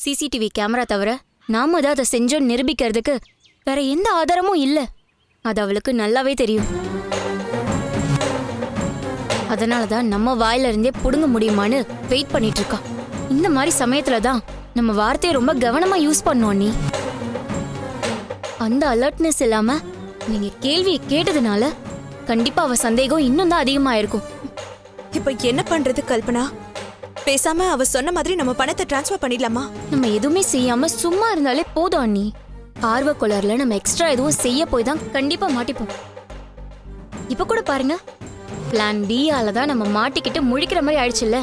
CCTV camera தவிர நாம தான் அதை செஞ்சோன்னு நிரூபிக்கிறதுக்கு வேற எந்த ஆதாரமும் இல்ல. அது அவளுக்கு நல்லாவே தெரியும். அதனாலதான் நம்ம வாயில இருந்தே புடுங்க முடியுமான்னு வெயிட் பண்ணிட்டு இருக்கா. இந்த மாதிரி சமயத்துலதான் நம்ம வார்த்தையை ரொம்ப கவனமா யூஸ் பண்ணோம். நீ அந்த அலர்ட்னஸ் இல்லாம நீங்க கேள்வியை கேட்டதுனால கண்டிப்பா அவ சந்தேகம் இன்னும் தான் அதிகமாயிருக்கும். இப்ப என்ன பண்றது கல்பனா? பேசாம அவ சொன்ன மாதிரி நம்ம பணத்தை டிரான்ஸ்ஃபர் பண்ணிடலாமா? நம்ம எதுவுமே செய்யாம சும்மா இருந்தாலே போதும் அண்ணி. ஆர்வ கொலர்ல நம்ம எக்ஸ்ட்ரா எதுவும் செய்ய போய் தான் கண்டிப்பா மாட்டிப்போம். இப்ப கூட பாருங்க, பிளான் பி ஆலதான் நம்ம மாட்டிக்கிட்டு முழிக்கிற மாதிரி ஆயிடுச்சுல்ல.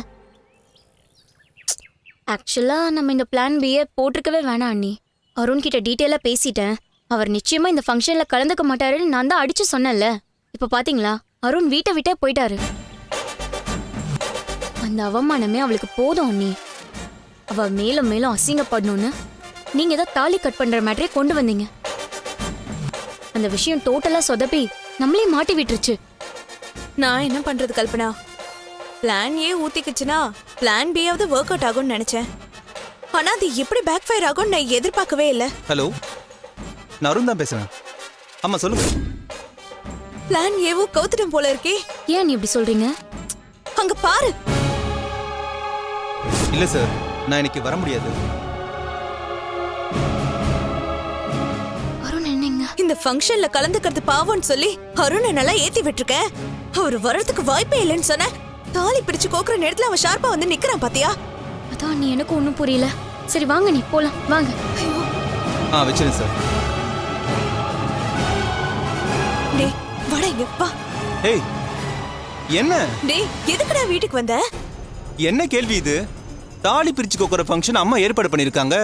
ஆக்சுவலா நம்ம இந்த பிளான் பியை போட்டிருக்கவே வேணாம் அண்ணி. அருண் கிட்ட டீட்டெயிலா பேசிட்டேன். அவர் நிச்சயமா இந்த ஃபங்க்ஷன்ல கலந்துக்க மாட்டாருன்னு நான் தான் அடிச்சு சொன்னேன்ல. இப்ப பாத்தீங்களா, அருண் வீட்டை விட்டே போயிட்டாரு. அந்த அவமானமே அவளுக்கு போதும் அண்ணி. அவ மேலும் மேலும் அசிங்கப்படணும்னு நீங்க தான் தாலி கட் பண்ற மேட்டரே கொண்டு வந்தீங்க. அந்த விஷயம் டோட்டலா சொதப்பி நம்மளே மாட்டி விட்டுருச்சு. நான் என்ன பண்றது கல்பனா? பிளான் ஏ ஊத்திக்குச்சுன்னா பிளான் பி ஆவது ஒர்க் அவுட் ஆகும்னு நினைச்சேன். ஆனா அது எப்படி பேக் ஃபயர் ஆகும்னு நான் எதிர்பார்க்கவே இல்லை. ஹலோ, நான் அருண் தான் பேசுறேன். ஆமா சொல்லுங்க. பிளான் ஏவோ கவுத்துட்டும் போல இருக்கே. ஏன் நீ இப்படி சொல்றீங்க? அங்க பாரு. இல்ல சார், நான் இன்னைக்கு வர முடியாது. அருண் என்னங்க? இந்த ஃபங்க்ஷன்ல கலந்துக்கிறது பாவம்னு சொல்லி அருணை நல்லா ஏத்தி விட்டுருக்கேன். அவர் வர்றதுக்கு வாய்ப்பே இல்லைன்னு சொன்ன. தாலி பிடிச்சு கோக்குற நேரத்துல அவன் ஷார்ப்பா வந்து நிக்கிறான் பாத்தியா? அதான் நீ எனக்கு ஒண்ணும் புரியல. சரி வாங்க, நீ போலாம் வாங்க. வச்சிருங்க சார். டேய் வாடா இங்க வா. ஏய் என்ன? டேய் எதுக்குடா வீட்டுக்கு வந்த? என்ன கேள்வி இது? தாலி பிரிச்சு கோக்குற ஃபங்க்ஷன் அம்மா ஏற்பாடு பண்ணிருக்காங்க.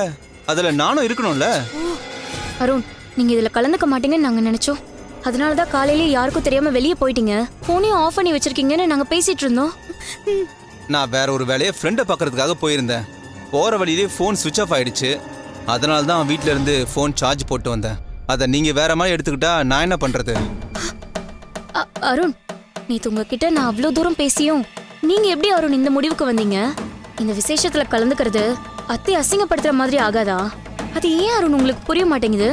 அதுல நானும் இருக்கணும்ல. அருண், நீங்க இதுல கலந்துக்க மாட்டீங்கன்னு நாங்க நினைச்சோம். அதனாலதான் காலையிலேயே யாருக்கும் தெரியாம வெளியே போயிட்டீங்க. போனையும் ஆஃப் பண்ணி வச்சிருக்கீங்கன்னு நாங்க பேசிட்டு இருந்தோம். நான் வேற ஒரு வேலையை ஃப்ரெண்டை பார்க்கறதுக்காக போயிருந்தேன். போற வழியிலே ஃபோன் சுவிட்ச் ஆஃப் ஆயிடுச்சு. அதனால தான் வீட்டில இருந்து ஃபோன் சார்ஜ் போட்டு வந்தேன். அதை நீங்க வேற மாதிரி எடுத்துக்கிட்டா நான் என்ன பண்றது? அருண், நேத்து உங்ககிட்ட நான் அவ்வளவு தூரம் பேசியும் நீங்க எப்படி அருண் இந்த முடிவுக்கு வந்தீங்க? இந்த விசேஷத்துல கலந்துக்கிறது அத்தை அசிங்கப்படுத்துற மாதிரி ஆகாதா? அது ஏன் அருண் உங்களுக்கு புரிய மாட்டேங்குது?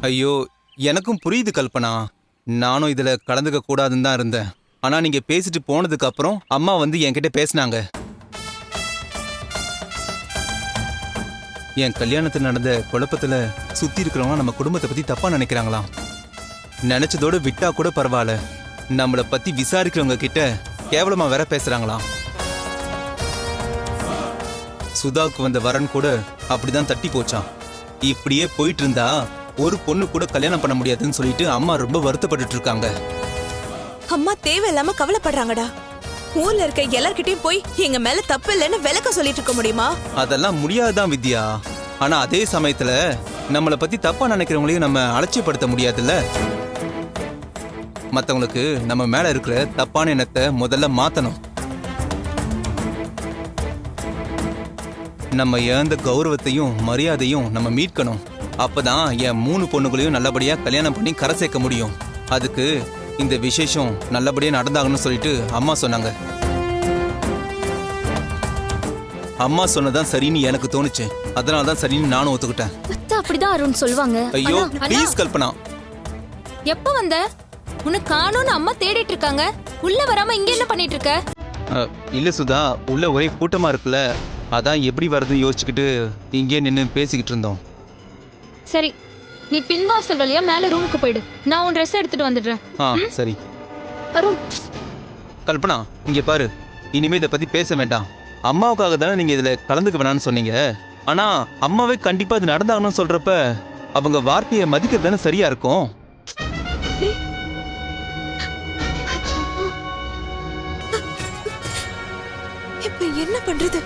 ஐயோ, எனக்கும் புரியுது கல்பனா. நானும் இதுல கலந்துக்க கூடாதுன்னு தான் இருந்தேன். ஆனா நீங்க பேசிட்டு போனதுக்கு அப்புறம் அம்மா வந்து என்கிட்ட பேசினாங்க. என் கல்யாணத்துல நடந்த குழப்பத்துல சுத்தி இருக்கிறவங்க நம்ம குடும்பத்தை பத்தி தப்பா நினைக்கிறாங்களாம். நினைச்சதோட விட்டா கூட பரவாயில்ல, நம்மள பத்தி விசாரிக்கிறவங்க கிட்ட கேவலமா வேற பேசுறாங்களாம். சுதாவுக்கு வந்த வரன் கூட அப்படிதான் தட்டி போச்சான். இப்படியே போயிட்டு இருந்தா ஒரு பொண்ணு கூட கல்யாணம் பண்ண முடியாதுன்னு சொல்லிட்டு அம்மா ரொம்ப வருத்தப்பட்டு இருக்காங்க. அம்மா தேவையில்லாம கவலைப்படுறாங்கடா. ஊர்ல இருக்க எல்லார்கிட்டயும் போய் எங்க மேல தப்பு இல்லைன்னு விளக்க சொல்லிட்டு இருக்க முடியுமா? அதெல்லாம் முடியாதுதான் வித்யா. ஆனா அதே சமயத்துல நம்மளை பத்தி தப்பா நினைக்கிறவங்களையும் நம்ம அலட்சியப்படுத்த முடியாதுல்ல. மத்தவங்களுக்கு நம்ம மேல இருக்கிற தப்பான எண்ணத்தை முதல்ல மாத்தணும். நம்ம இழந்த கௌரவத்தையும் மரியாதையும் நம்ம மீட்கணும். அப்பதான் என் 3 பொண்ணுகளையும் நல்லபடியா கல்யாணம் பண்ணி கரை சேர்க்க முடியும். அதுக்கு இந்த விசேஷம் நல்லபடியா நடந்தாகணும்னு சொல்லிட்டு அம்மா சொன்னாங்க. அம்மா சொன்னதான் சரின்னு எனக்கு தோணுச்சு. அதனாலதான் சரின்னு நானும் ஒத்துக்கிட்டேன். அத்தை அப்படிதான் அருண் சொல்வாங்க. ஐயோ ப்ளீஸ் கல்பனா. எப்ப வந்த? உன்னை காணோம்னு அம்மா தேடிட்டு இருக்காங்க. உள்ள வராம இங்க என்ன பண்ணிட்டு இருக்க? இல்ல சுதா, உள்ள ஒரே கூட்டமா இருக்குல்ல, அதான் எப்படி வருதுன்னு யோசிச்சுக்கிட்டு இங்கே நின்று பேசிக்கிட்டு இருந்தோம். சரி, நீ பின்வாசல் வழியா மேல ரூமுக்கு போயிடு. நான் உன் ட்ரெஸ் எடுத்துட்டு வந்துடுறேன். சரி. அருண், கல்பனா இங்க பாரு, இனிமே இதை பத்தி பேச வேண்டாம். அம்மாவுக்காக தானே நீங்க இதுல கலந்துக்க வேணாம்னு சொன்னீங்க. ஆனா அம்மாவே கண்டிப்பா இது நடந்தாகணும்னு சொல்றப்ப அவங்க வார்த்தையை மதிக்கிறது தானே சரியா இருக்கும். இப்ப என்ன பண்றது?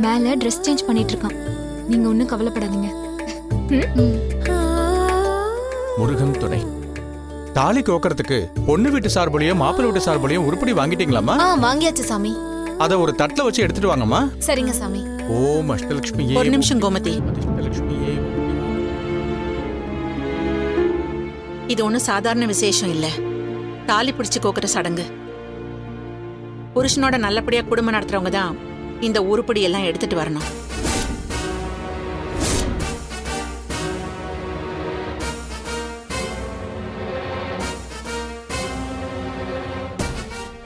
மேல ட்ரெஸ் சேஞ்ச் பண்ணிட்டு இருக்கான். நீங்க ஒன்றும் கவலைப்படாதீங்க. முருகன் துணை. தாலி கோக்கறதுக்கு பொண்ணு வீட்டு சார்புலயும் மாப்பிள்ளை வீட்டு சார்புலயும் உருப்படி வாங்கிட்டீங்களாமா? வாங்கியாச்சு சாமி. அத ஒரு தட்டுல வச்சு எடுத்துட்டு வாங்கம்மா. சரிங்க சாமி. ஓம் அஷ்டலட்சுமி. ஒரு நிமிஷம் கோமதி. இது ஒன்றும் சாதாரண விசேஷம் இல்ல. தாலி பிடிச்சு கோக்குற சடங்கு. புருஷனோட நல்லபடியா குடும்பம் நடத்துறவங்க தான் இந்த உருப்படி எல்லாம் எடுத்துட்டு வரணும்.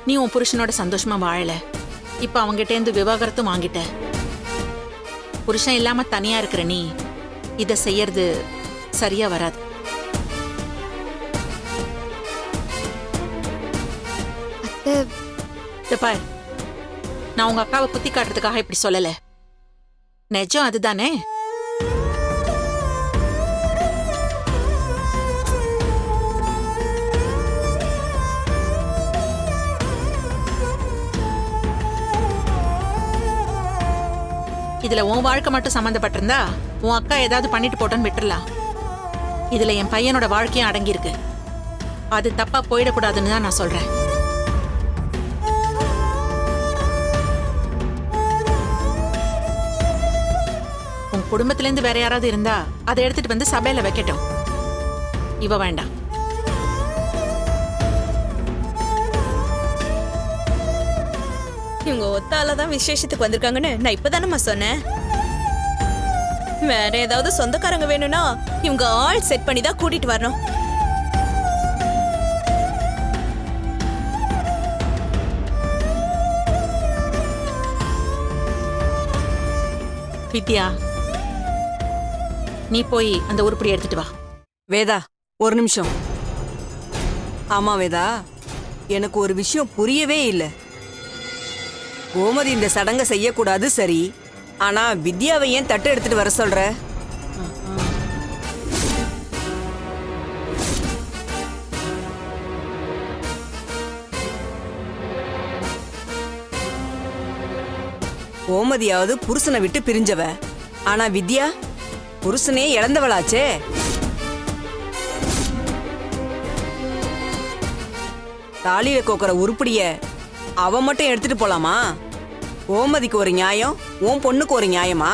நீ உன் புருஷனோட சந்தோஷமா வாழல. இப்ப அவங்கிட்ட இருந்து விவாகரத்தும் வாங்கிட்ட. புருஷன் இல்லாம தனியா இருக்கிற நீ இத செய்யறது சரியா வராது. பார், நான் உங்க அக்காவை குத்தி காட்டுறதுக்காக இப்படி சொல்லல. நிஜம் அதுதானே. இதுல உன் வாழ்க்கை மட்டும் சம்பந்தப்பட்டிருந்தா உன் அக்கா ஏதாவது பண்ணிட்டு போட்டோன்னு விட்டுறலாம். இதுல என் பையனோட வாழ்க்கையும் அடங்கியிருக்கு. அது தப்பா போயிடக்கூடாதுன்னு தான் நான் சொல்றேன். உன் குடும்பத்துல இருந்து வேற யாராவது இருந்தா அதை எடுத்துட்டு வந்து சபையில வைக்கட்டும். இவ வேண்டாம். இவங்க ஒத்தாலதான் விசேஷத்துக்கு வந்திருக்காங்கன்னு நான் இப்பதானம்மா சொன்னேன். வேற ஏதாவது சொந்தக்காரங்க வேணும்னா இவங்க ஆள் செட் பண்ணி தான் கூட்டிட்டு வரணும். வித்யா, நீ போய் அந்த உருப்படி எடுத்துட்டு வா. வேதா, ஒரு நிமிஷம். ஆமா வேதா, எனக்கு ஒரு விஷயம் புரியவே இல்லை. கோமதி இந்த சடங்கை செய்யக்கூடாது சரி, ஆனா வித்யாவை ஏன் தட்டு எடுத்துட்டு வர சொல்ற? கோமதியாவது புருஷனை விட்டு பிரிஞ்சவ, ஆனா வித்யா புருஷனே இழந்தவளாச்சே. தாலியில கோக்குற உருப்படிய அவ மட்டும் எடுத்துட்டு போலாமா? கோமதிக்கு ஒரு நியாயம், உன் பொண்ணுக்கு ஒரு நியாயமா?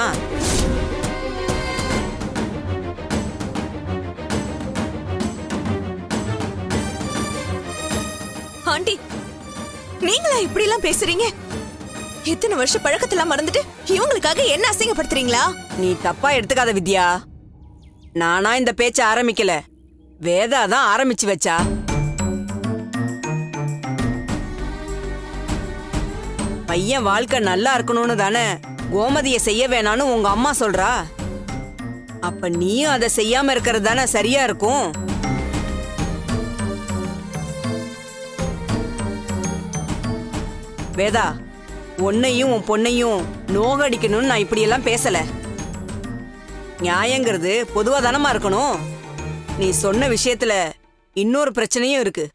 ஆண்டி, நீங்களா இப்படி எல்லாம் பேசுறீங்க? இத்தனை வருஷ பழக்கத்தெல்லாம் மறந்துட்டு இவங்களுக்காக என்ன அசிங்கப்படுத்துறீங்களா? நீ தப்பா எடுத்துக்காத வித்யா. நானா இந்த பேச்ச ஆரம்பிக்கல, வேதா தான் ஆரம்பிச்சு வச்சா. பையன் வாழ்க்கை நல்லா இருக்கணும்னு தானே கோமதிய செய்ய வேணான்னு உங்க அம்மா சொல்றா. அப்ப நீயும் அதை செய்யாம இருக்கிறது தானே சரியா இருக்கும். வேதா, உன்னையும் உன் பொண்ணையும் நோகடிக்கணும்னு நான் இப்படியெல்லாம் பேசல. நியாயங்கிறது பொதுவா தானமா இருக்கணும். நீ சொன்ன விஷயத்துல இன்னொரு பிரச்சனையும் இருக்கு.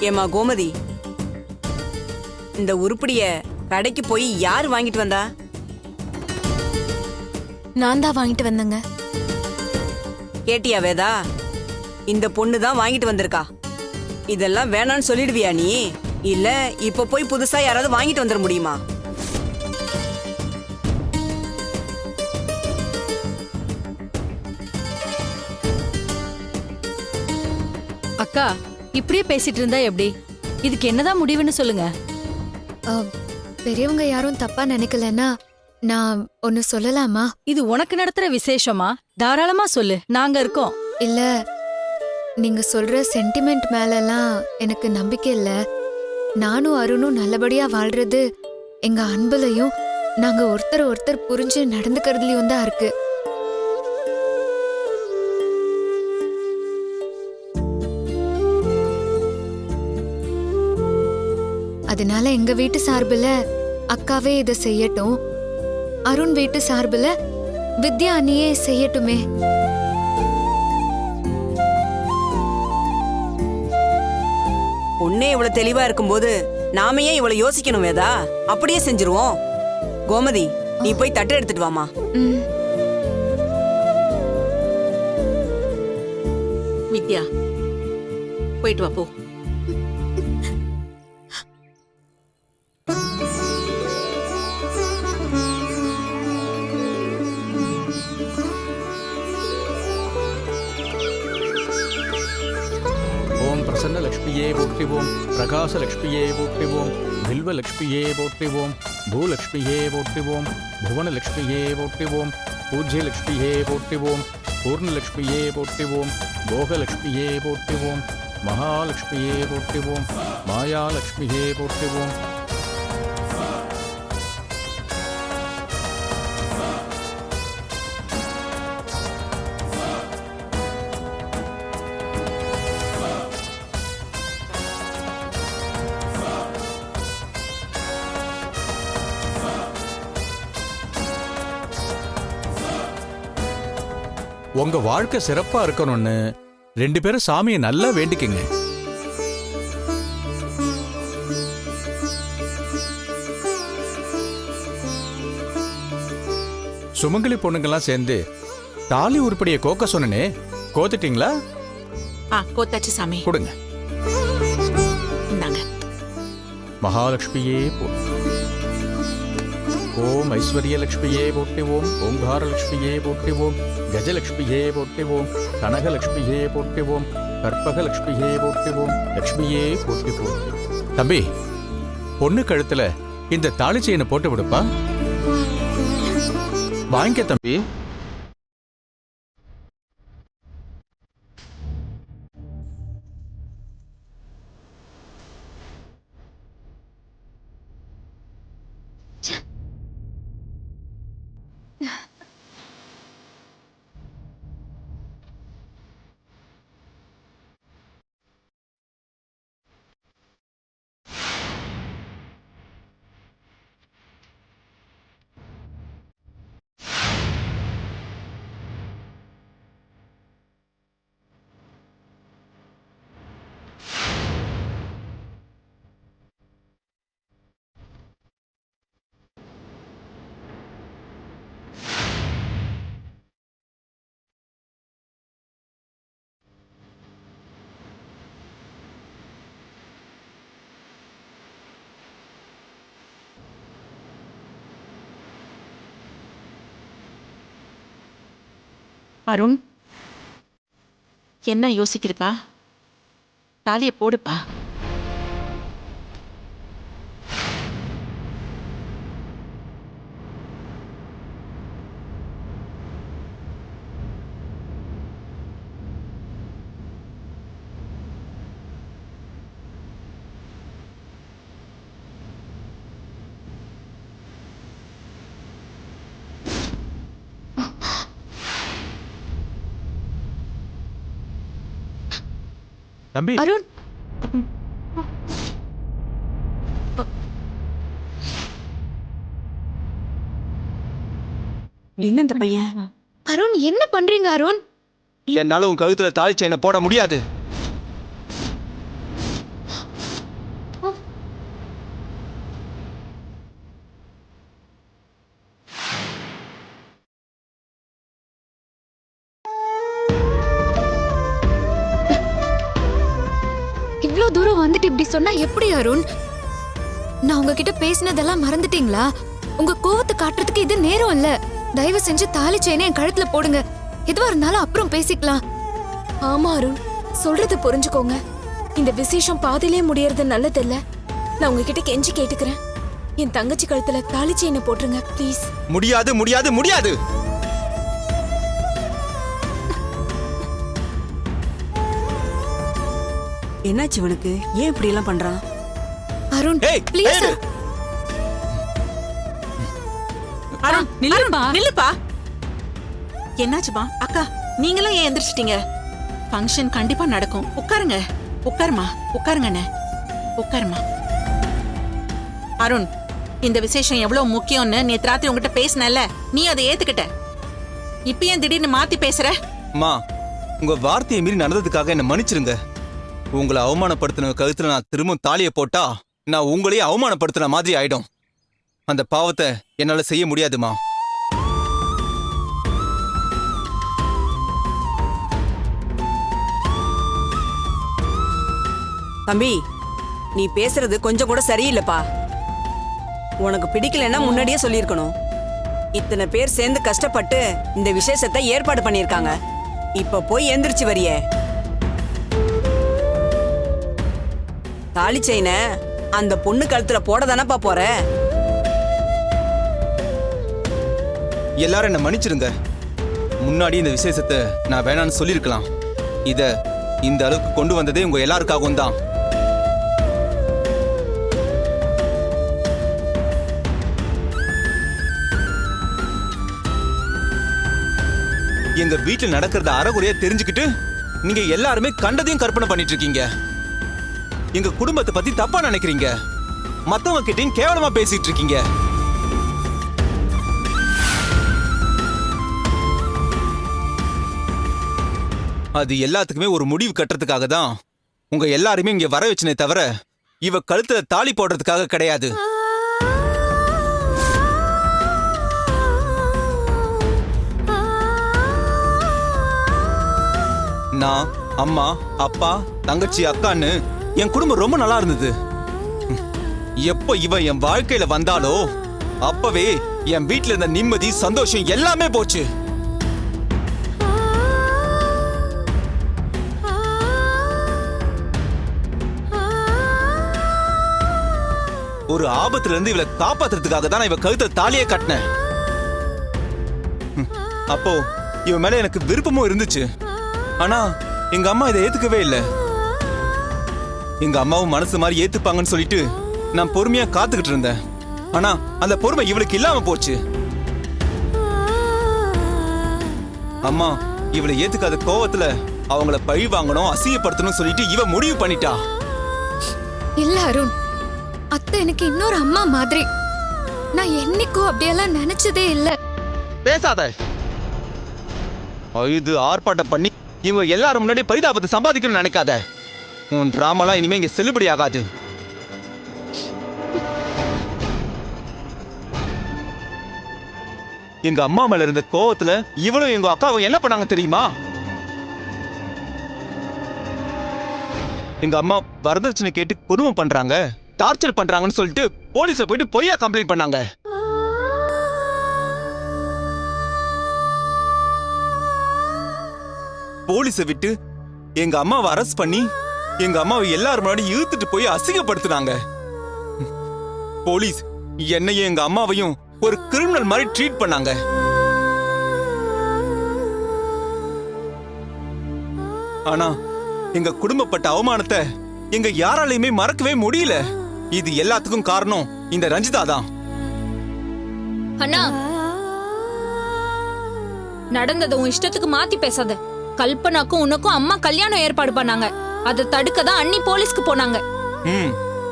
ஏமா கோமதி, இந்த உருப்படிய கடைக்கு போய் யார் வாங்கிட்டு வந்தா? நான் தான் வாங்கிட்டு வந்தேங்க. கேட்டியா வேதா? இந்த பொண்ணு தான் வாங்கிட்டு வந்திருக்கா. இதெல்லாம் வேணான்னு சொல்லிடுவியா நீ? இல்ல இப்ப போய் புதுசா யாராவது வாங்கிட்டு வந்துட முடியுமா? அக்கா, இப்படியே பேசிட்டு இருந்தா எப்படி? இதுக்கு என்னதான் முடிவுன்னு சொல்லுங்க. பெரியவங்க யாரும் தப்பா நினைக்கலன்னா நான் ஒன்னு சொல்லலாமா? இது உனக்கு நடத்துற விசேஷமா? தாராளமா சொல்லு, நாங்க இருக்கோம். இல்ல, நீங்க சொல்ற சென்டிமெண்ட் மேலலாம் எனக்கு நம்பிக்கை இல்ல. நானும் அருணும் நல்லபடியா வாழ்றது எங்க அன்புலையும் நாங்க ஒருத்தர் ஒருத்தர் புரிஞ்சு நடந்துக்கிறதுலயும் தான் இருக்கு. அதனால எங்க வீட்டு சார்புல அக்காவே இதை செய்யட்டும், அருண் வீட்டு சார்புல வித்யா அண்ணியே செய்யட்டுமே. பொண்ணே இவ்வளவு தெளிவா இருக்கும்போது நாம ஏன் இவ்வளவு யோசிக்கணும் வேதா? அப்படியே செஞ்சிருவோம். கோமதி, நீ போய் தட்டு எடுத்துட்டு வாமா. வித்யா போயிட்டு வா போ. ஓம் பிரசன்ன லக்ஷ்மியே போற்றிவோம், பிரகாச லக்ஷ்மியே போற்றிவோம், வில்வ லக்ஷ்மியே போற்றிவோம், பூலக்ஷ்மியே போற்றிவோம், புவன லக்ஷ்மியே போற்றிவோம், பூஜ்ய லக்ஷ்மியே போற்றிவோம், பூர்ணலக்ஷ்மியே போற்றிவோம், போகலக்ஷ்மியே போற்றிவோம், மகாலட்சுமியே போற்றிவோம், மாயாலட்சுமியே போற்றிவோம். உங்க வாழ்க்கை சிறப்பா இருக்கணும்னு 2 பேரும் சாமியை நல்லா வேண்டிக்கங்க. சுமங்கலி பொண்ணுங்கெல்லாம் சேர்ந்து தாலி உருப்படியை கோக்க சொன்னனே, கோத்துட்டீங்களா? கோத்தாச்சு சாமி. கொடுங்க. இந்தாங்க. மகாலட்சுமியே ஓம் ஐஸ்வர்யலட்சுமியே போற்றிவோம், ஓங்காரலட்சுமியே போற்றிவோம், கஜலட்சுமியே போற்றிவோம், கனகலட்சுமியே போற்றிவோம், கற்பகலட்சுமியே போற்றிவோம், லட்சுமியே போற்றிவோம். தம்பி, பொண்ணு கழுத்துல இந்த தாலி செயினை போட்டு விடுப்பா. வாங்கிக்க தம்பி. அருண், என்ன யோசிக்கிறப்பா? தாலியை போடுப்பா. தம்பி, அருண், என்ன இந்த பையன்? அருண் என்ன பண்றீங்க அருண்? என்னால உன் கழுத்துல தாலி செயினை போட முடியாது. இவ்ளோ தூரம் வந்துட்டு இப்படி சொன்னா எப்படி அருண்? நான் உங்ககிட்ட பேசினதெல்லாம் மறந்துட்டீங்களா? உங்க கோவத்தை காட்டுறதுக்கு இது நேரம் இல்ல. தயவு செஞ்சு தாலி செயினை என் கழுத்துல போடுங்க. எதுவா இருந்தாலும் அப்புறம் பேசிக்கலாம். ஆமா அருண், சொல்றத புரிஞ்சுக்கோங்க. இந்த விசேஷம் பாதியிலே முடியறது நல்லது இல்ல. நான் உங்ககிட்ட கெஞ்சி கேட்டுக்கிறேன். என் தங்கச்சி கழுத்துல தாலி செயினை போட்டுருங்க ப்ளீஸ். முடியாது, முடியாது, முடியாது. என்னாச்சு இவனுக்கு? ஏன் இப்படி எல்லாம் பண்றான்? அருண் ஏய், ப்ளீஸ். ஏய். அருண், நில்லுப்பா. என்னாச்சுப்பா? அக்கா, நீங்களும் ஏன் எந்திரிச்சிட்டீங்க? ஃபங்க்ஷன் கண்டிப்பா நடக்கும். உட்காருங்க. உட்காருங்க அண்ணே. உட்காருமா. அருண், இந்த விசேஷம் எவ்வளவு முக்கியம்னு நேத்து ராத்திரி உங்ககிட்ட பேசினல, நீ அதை ஏத்துக்கிட்ட. இப்ப ஏன் திடீர்னு மாத்தி பேசுற? அம்மா, உங்க வார்த்தையை மீறி நடந்ததுக்காக என்ன மன்னிச்சிருங்க. உங்களை அவமானப்படுத்தின கழுத்துல நான் திரும்ப தாலியை போட்டா நான் உங்களையே அவமானப்படுத்தின மாதிரி ஆயிடும். அந்த பாவத்தை என்னால செய்ய முடியாதுமா. தம்பி, நீ பேசுறது கொஞ்சம் கூட சரியில்லைப்பா. உனக்கு பிடிக்கலன்னா முன்னாடியே சொல்லியிருக்கணும். இத்தனை பேர் சேர்ந்து கஷ்டப்பட்டு இந்த விசேஷத்தை ஏற்பாடு பண்ணியிருக்காங்க. இப்ப போய் எந்திரிச்சு வரியே. தாலி செயினை அந்த பொண்ணு கழுத்துல போட தானப்பா போற. எல்லாரும் என்ன மன்னிச்சிருங்க. முன்னாடி இந்த விசேஷத்தை நான் வேணான்னு சொல்லியிருக்கலாம். இத இந்த அளவுக்கு கொண்டு வந்ததே உங்க எல்லாருக்காகவும் தான். எங்க வீட்டுல நடக்கிறத அறகுறையா தெரிஞ்சுக்கிட்டு நீங்க எல்லாருமே கண்டதையும் கற்பனை பண்ணிட்டு இருக்கீங்க. எங்க குடும்பத்தை பத்தி தப்பா நினைக்கிறீங்க. மத்தவங்க கிட்டையும் கேவலமா பேசிட்டு இருக்கீங்க. அது எல்லாத்துக்குமே ஒரு முடிவு கட்டுறதுக்காக தான் உங்க எல்லாருமே இங்க வர வச்சனே தவிர இவ கழுத்துல தாலி போடுறதுக்காக கிடையாது. நான், அம்மா, அப்பா, தங்கச்சி, அக்கான்னு என் குடும்பம் ரொம்ப நல்லா இருந்தது. எப்ப இவ என் வாழ்க்கையில வந்தாலோ அப்பவே என் வீட்டுல இருந்த நிம்மதி, சந்தோஷம் எல்லாமே போச்சு. ஒரு ஆபத்துல இருந்து இவளை காப்பாத்துறதுக்காக தான் நான் இவ கழுத்துல தாலியே கட்டினேன். அப்போ இவன் மேல எனக்கு விருப்பமும் இருந்துச்சு. ஆனா எங்க அம்மா இதை ஏத்துக்கவே இல்லை. எங்க அம்மாவும் மனசு மாதிரி ஏத்துப்பாங்கன்னு சொல்லிட்டு நான் பொறுமையா காத்துக்கிட்டு இருந்தேன். ஆனா அந்த பொறுமை இவளுக்கு இல்லாம போச்சு. அம்மா இவளை ஏத்துக்காத கோவத்துல அவங்கள பழி வாங்கணும், அசிங்கப்படுத்தணும் சொல்லிட்டு இவ முடிவு பண்ணிட்டா. இல்ல அருண், அத்தை எனக்கு இன்னொரு அம்மா மாதிரி. நான் என்னைக்கோ அப்படியெல்லாம் நினைச்சதே இல்ல. பேசாத. இது ஆர்ப்பாட்டம் பண்ணி இவங்க எல்லாரும் முன்னாடி பரிதாபத்தை சம்பாதிக்கணும்னு நினைக்காத. உன் டிராமாலாம் இனிமே இங்க செல்லுபடி ஆகாது. எங்க அம்மா மேல இருந்த கோவத்துல இவளும் எங்க அக்காவும் என்ன பண்ணாங்க தெரியுமா? எங்க அம்மா வரதட்சணை கேட்டு கொடுமை பண்றாங்க, டார்ச்சர் பண்றாங்கன்னு சொல்லிட்டு போலீஸ்ல போயிட்டு பொய்யா கம்ப்ளைண்ட் பண்ணாங்க. போலீஸை விட்டு எங்க அம்மாவை அரெஸ்ட் பண்ணி எங்க அம்மாவை எல்லாரும் முன்னாடி இழுத்துட்டு போய் அசிங்கப்படுத்தினாங்க. போலீஸ் என்னையும் எங்க அம்மாவையும் ஒரு கிரிமினல் மாதிரி ட்ரீட் பண்ணாங்க. ஆனா எங்க குடும்பப்பட்ட அவமானத்தை எங்க யாராலையுமே மறக்கவே முடியல. இது எல்லாத்துக்கும் காரணம் இந்த ரஞ்சிதா தான். அண்ணா, நடந்ததை உன் இஷ்டத்துக்கு மாத்தி பேசாத. கல்பனாக்கும் உனக்கும் அம்மா கல்யாணம் ஏற்பாடு பண்ணாங்க. அதை தடுக்க தான் அண்ணி போலீஸ்க்கு போனாங்க.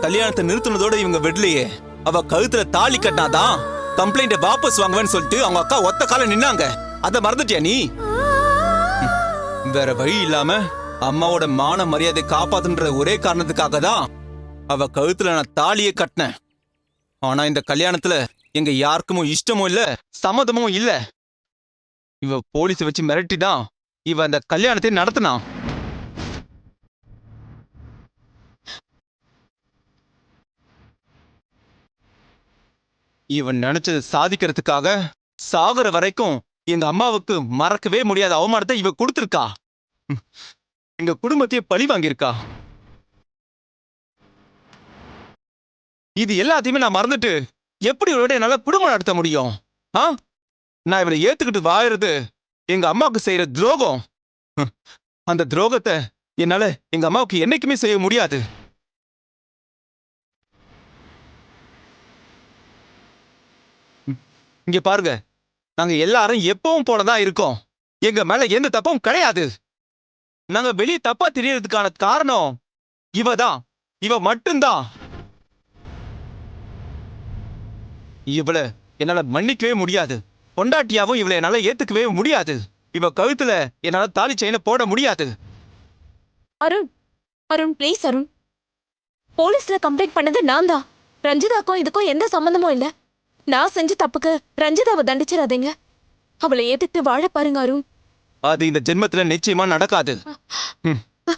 கல்யாணத்தை நிறுத்தினதோட இவங்க விடலையே. அவ கழுத்துல தாலி கட்டினாதான் கம்ப்ளைண்ட வாபஸ் வாங்குவேன்னு சொல்லிட்டு அவங்க அக்கா ஒத்த கால நின்னாங்க. அத மறந்துட்டியா நீ? வேற வழி இல்லாம அம்மாவோட மான மரியாதை காப்பாத்துன்ற ஒரே காரணத்துக்காக தான் அவ கழுத்துல நான் தாலியே கட்டினேன். ஆனா இந்த கல்யாணத்துல எங்க யாருக்கும் இஷ்டமும் இல்ல, சம்மதமும் இல்ல. இவ போலீஸ் வச்சு மிரட்டிதான் இவ அந்த கல்யாணத்தை நடத்தினான். இவன் நினைச்சது சாதிக்கிறதுக்காக சாகுற வரைக்கும் எங்க அம்மாவுக்கு மறக்கவே முடியாத அவமானத்தை இவ கொடுத்திருக்கா. எங்க குடும்பத்தையே பழி வாங்கியிருக்கா. இது எல்லாத்தையுமே நான் மறந்துட்டு எப்படி இவளோட என்னால குடும்பம் நடத்த முடியும்? நான் இவளை ஏத்துக்கிட்டு வாழறது எங்க அம்மாவுக்கு செய்யற துரோகம். அந்த துரோகத்தை என்னால எங்க அம்மாவுக்கு என்னைக்குமே செய்ய முடியாது. இங்க பாருங்க, நாங்க எல்லாரும் எப்பவும் போலதான் இருக்கோம். எங்க மேல எந்த தப்பும் கிடையாது. நாங்க வெளியே தப்பா தெரியறதுக்கான காரணம் இவதான், இவ மட்டும்தான். இவளை என்னால மன்னிக்கவே முடியாது. பொண்டாட்டியாவும் இவளை என்னால ஏத்துக்கவே முடியாது. இவ கழுத்துல என்னால தாலி செயினை போட முடியாது. அருண், அருண் ப்ளீஸ் அருண். போலீஸ்ல கம்ப்ளைண்ட் பண்ணது நான் தான். ரஞ்சிதாக்கும் இதுக்கும் எந்த சம்பந்தமும் இல்ல. நான் செஞ்ச தப்புக்கு ரஞ்சிதாவை தண்டிச்சிடாதீங்க. அவளை ஏத்துட்டு வாழ பாருங்க அருண். அது இந்த ஜென்மத்துல நிச்சயமா நடக்காது.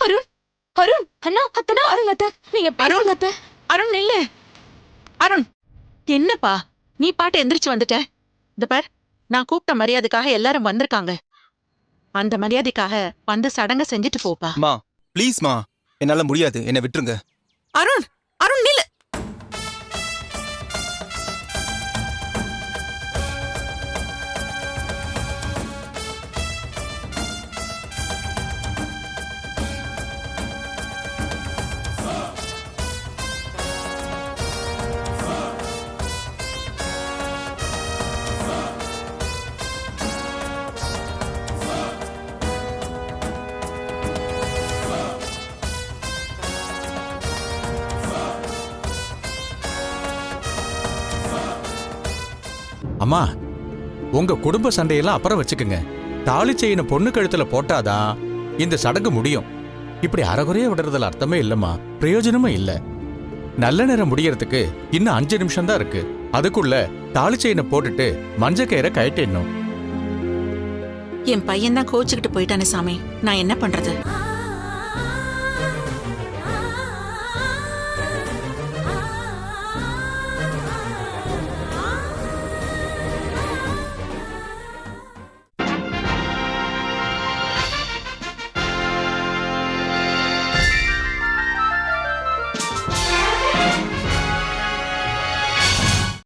அருண் அருண் அண்ணா அத்தனா அருண் அத்தை நீங்க பேசுங்க அத்தை. அருண் நில்லு. அருண் என்னப்பா நீ பாட்டு எந்திரிச்சு வந்துட்ட? இந்த பார், நான் கூப்பிட்ட மரியாதைக்காக எல்லாரும் வந்திருக்காங்க. அந்த மரியாதைக்காக வந்து சடங்க செஞ்சுட்டு போப்பா. மா ப்ளீஸ்மா, என்னால முடியாது, என்னை விட்டுருங்க. அருண் அருண் நில்லு. அம்மா, உங்க குடும்ப சண்டையெல்லாம் அப்புறம் வச்சுக்குங்க. தாலி செயின பொண்ணு கழுத்துல போட்டாதான் இந்த சடங்கு முடியும். இப்படி அறகுறைய விடுறதுல அர்த்தமே இல்லம்மா, பிரயோஜனமும் இல்ல. நல்ல நேரம் முடியறதுக்கு இன்னும் 5 நிமிஷம் தான் இருக்கு. அதுக்குள்ள தாலி செயினை போட்டுட்டு மஞ்ச கயிறை கழட்டிடணும். என் பையன் தான் கோச்சுக்கிட்டு போயிட்டானே சாமி, நான் என்ன பண்றது?